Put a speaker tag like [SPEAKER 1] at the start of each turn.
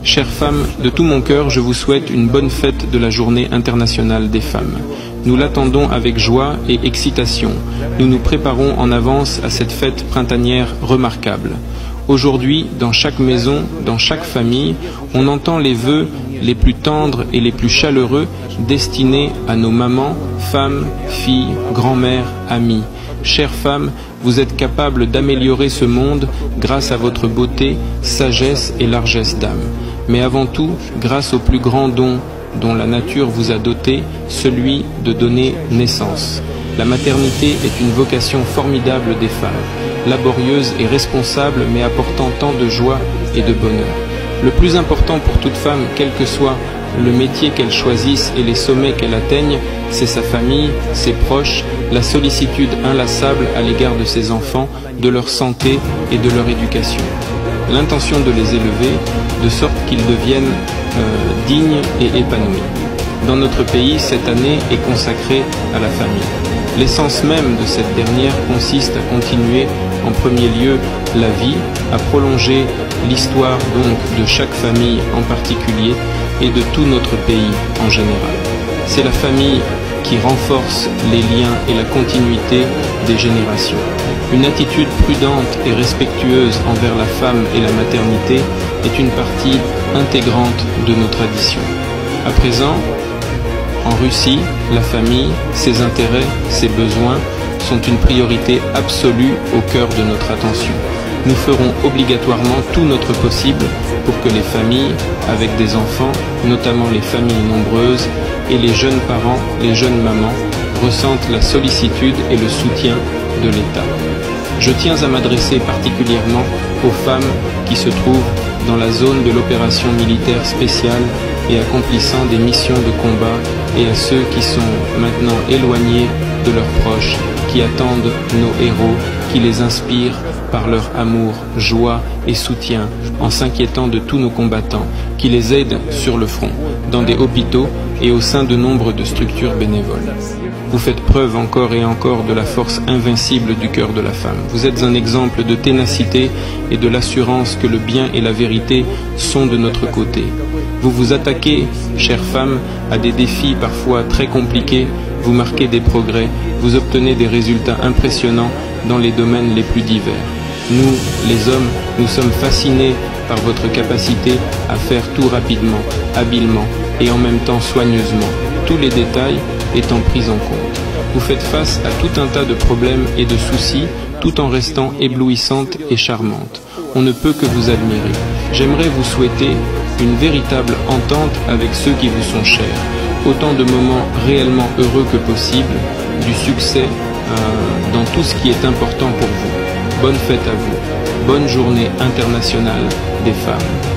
[SPEAKER 1] Chères femmes, de tout mon cœur, je vous souhaite une bonne fête de la Journée internationale des femmes. Nous l'attendons avec joie et excitation. Nous nous préparons en avance à cette fête printanière remarquable. Aujourd'hui, dans chaque maison, dans chaque famille, on entend les vœux les plus tendres et les plus chaleureux destinés à nos mamans, femmes, filles, grand-mères, amies. Chères femmes, vous êtes capables d'améliorer ce monde grâce à votre beauté, sagesse et largesse d'âme. Mais avant tout, grâce au plus grand don dont la nature vous a doté, celui de donner naissance. La maternité est une vocation formidable des femmes, laborieuse et responsable, mais apportant tant de joie et de bonheur. Le plus important pour toute femme, quel que soit le métier qu'elle choisisse et les sommets qu'elle atteigne, c'est sa famille, ses proches, la sollicitude inlassable à l'égard de ses enfants, de leur santé et de leur éducation. L'intention de les élever, de sorte qu'ils deviennent dignes et épanouis. Dans notre pays, cette année est consacrée à la famille. L'essence même de cette dernière consiste à continuer en premier lieu la vie, à prolonger l'histoire donc de chaque famille en particulier et de tout notre pays en général. C'est la famille qui renforce les liens et la continuité des générations. Une attitude prudente et respectueuse envers la femme et la maternité est une partie intégrante de nos traditions. À présent, en Russie, la famille, ses intérêts, ses besoins sont une priorité absolue au cœur de notre attention. Nous ferons obligatoirement tout notre possible pour que les familles avec des enfants, notamment les familles nombreuses, et les jeunes parents, les jeunes mamans, ressentent la sollicitude et le soutien de l'État. Je tiens à m'adresser particulièrement aux femmes qui se trouvent dans la zone de l'opération militaire spéciale et accomplissant des missions de combat, et à ceux qui sont maintenant éloignés de leurs proches, qui attendent nos héros, qui les inspirent par leur amour, joie et soutien, en s'inquiétant de tous nos combattants, qui les aident sur le front, dans des hôpitaux et au sein de nombre de structures bénévoles. Vous faites preuve encore et encore de la force invincible du cœur de la femme. Vous êtes un exemple de ténacité et de l'assurance que le bien et la vérité sont de notre côté. Vous vous attaquez, chères femmes, à des défis parfois très compliqués, vous marquez des progrès, vous obtenez des résultats impressionnants dans les domaines les plus divers. Nous, les hommes, nous sommes fascinés par votre capacité à faire tout rapidement, habilement et en même temps soigneusement, tous les détails étant pris en compte. Vous faites face à tout un tas de problèmes et de soucis tout en restant éblouissante et charmante. On ne peut que vous admirer. J'aimerais vous souhaiter une véritable entente avec ceux qui vous sont chers, autant de moments réellement heureux que possible, du succès dans tout ce qui est important pour vous. Bonne fête à vous. Bonne journée internationale des femmes.